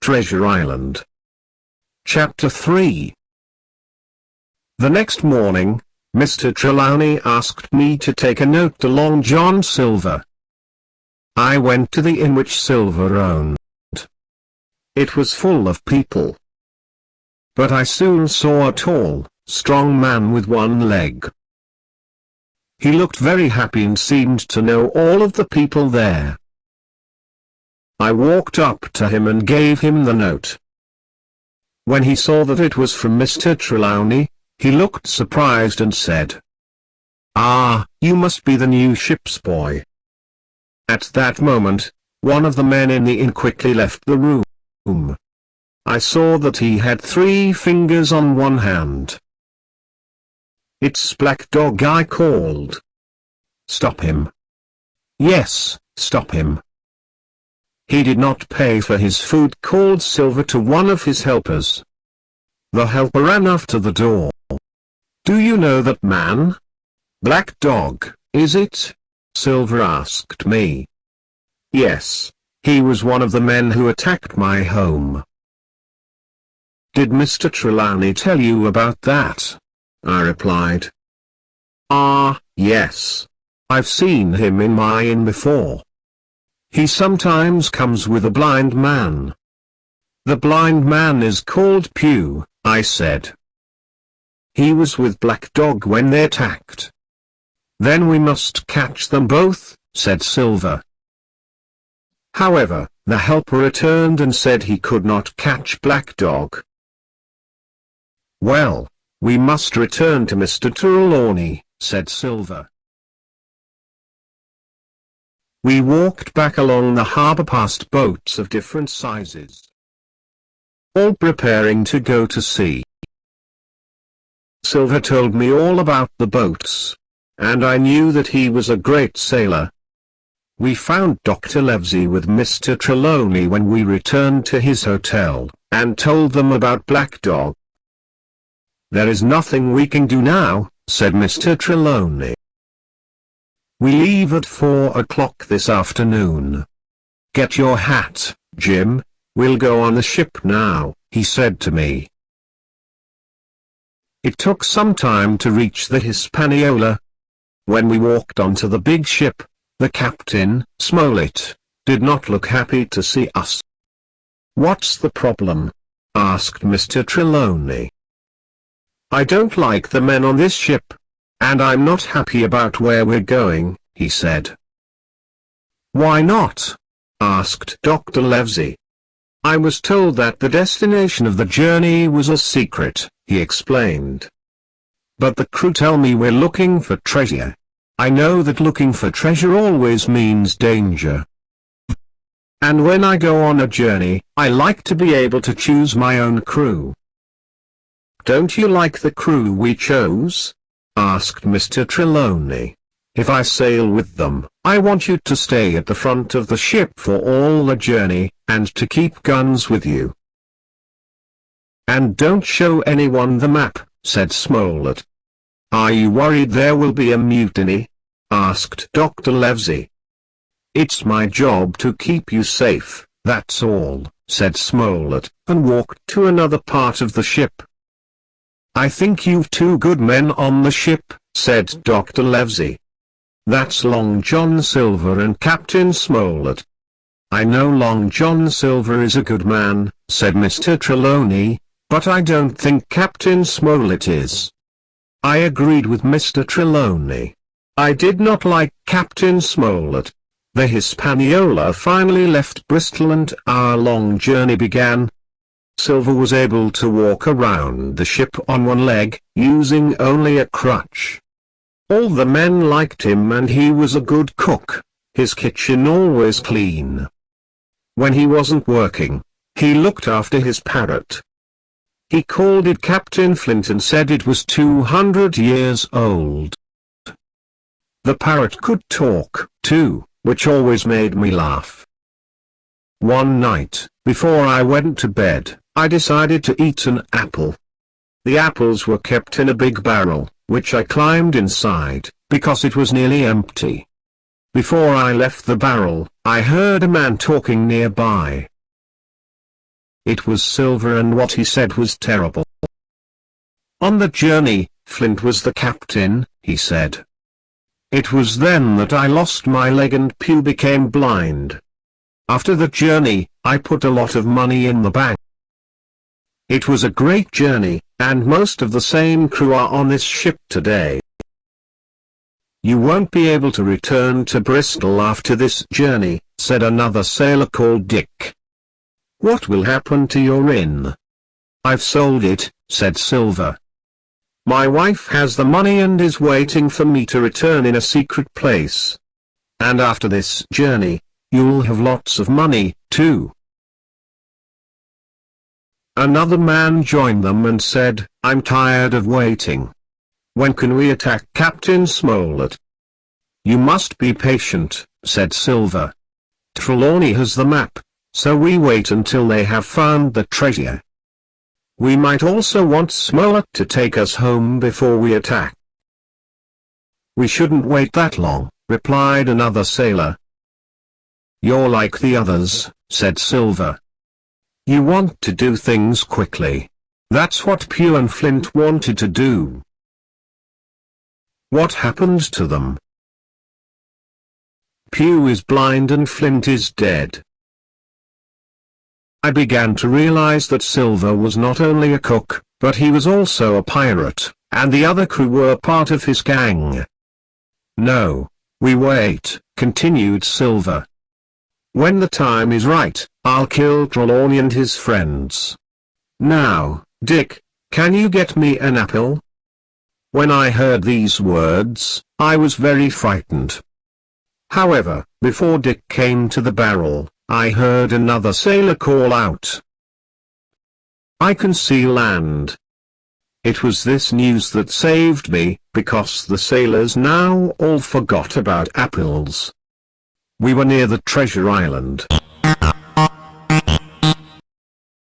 Treasure Island. Chapter 3. The next morning, Mr. Trelawney asked me to take a note to Long John Silver. I went to the inn which Silver owned. It was full of people. But I soon saw a tall, strong man with one leg. He looked very happy and seemed to know all of the people there. I walked up to him and gave him the note. When he saw that it was from Mr. Trelawney, he looked surprised and said, "Ah, you must be the new ship's boy." At that moment, one of the men in the inn quickly left the room. I saw that he had 3 fingers on one hand. "It's Black Dog," I called. "Stop him." "Yes, stop him." He did not pay for his food, called Silver to one of his helpers. The helper ran after the door. "Do you know that man?" "Black Dog, is it?" Silver asked me. "Yes, he was one of the men who attacked my home." "Did Mr. Trelawney tell you about that?" I replied. "Ah, yes. I've seen him in my inn before. He sometimes comes with a blind man." "The blind man is called Pew," I said. "He was with Black Dog when they attacked." "Then we must catch them both," said Silver. However, the helper returned and said he could not catch Black Dog. "Well, we must return to Mr. Trelawney," said Silver. We walked back along the harbour past boats of different sizes, all preparing to go to sea. Silver told me all about the boats, and I knew that he was a great sailor. We found Dr. Livesey with Mr. Trelawney when we returned to his hotel, and told them about Black Dog. "There is nothing we can do now," said Mr. Trelawney. "We leave at 4 o'clock this afternoon. Get your hat, Jim, we'll go on the ship now," he said to me. It took some time to reach the Hispaniola. When we walked onto the big ship, the captain, Smollett, did not look happy to see us. "What's the problem?" asked Mr. Trelawney. "I don't like the men on this ship, and I'm not happy about where we're going," he said. "Why not?" asked Dr. Livesey. "I was told that the destination of the journey was a secret," he explained. "But the crew tell me we're looking for treasure. I know that looking for treasure always means danger. And when I go on a journey, I like to be able to choose my own crew." "Don't you like the crew we chose?" asked Mr. Trelawney. "If I sail with them, I want you to stay at the front of the ship for all the journey, and to keep guns with you." "And don't show anyone the map," said Smollett. "Are you worried there will be a mutiny?" asked Dr. Livesey. "It's my job to keep you safe, that's all," said Smollett, and walked to another part of the ship. "I think you've 2 good men on the ship," said Dr. Livesey. "That's Long John Silver and Captain Smollett." "I know Long John Silver is a good man," said Mr. Trelawney, "but I don't think Captain Smollett is." I agreed with Mr. Trelawney. I did not like Captain Smollett. The Hispaniola finally left Bristol and our long journey began. Silver was able to walk around the ship on one leg, using only a crutch. All the men liked him and he was a good cook, his kitchen always clean. When he wasn't working, he looked after his parrot. He called it Captain Flint and said it was 200 years old. The parrot could talk, too, which always made me laugh. One night, before I went to bed, I decided to eat an apple. The apples were kept in a big barrel, which I climbed inside, because it was nearly empty. Before I left the barrel, I heard a man talking nearby. It was Silver, and what he said was terrible. On the journey, Flint was the captain, he said. It was then that I lost my leg and Pew became blind. After the journey, I put a lot of money in the bank. It was a great journey, and most of the same crew are on this ship today. You won't be able to return to Bristol after this journey, said another sailor called Dick. What will happen to your inn? I've sold it, said Silver. My wife has the money and is waiting for me to return in a secret place. And after this journey, you'll have lots of money, too. Another man joined them and said, I'm tired of waiting. When can we attack Captain Smollett? You must be patient, said Silver. Trelawney has the map, so we wait until they have found the treasure. We might also want Smollett to take us home before we attack. We shouldn't wait that long, replied another sailor. You're like the others, said Silver. You want to do things quickly. That's what Pew and Flint wanted to do. What happened to them? Pew is blind and Flint is dead. I began to realize that Silver was not only a cook, but he was also a pirate, and the other crew were part of his gang. No, we wait, continued Silver. When the time is right, I'll kill Trelawney and his friends. Now, Dick, can you get me an apple? When I heard these words, I was very frightened. However, before Dick came to the barrel, I heard another sailor call out. I can see land. It was this news that saved me, because the sailors now all forgot about apples. We were near the treasure island.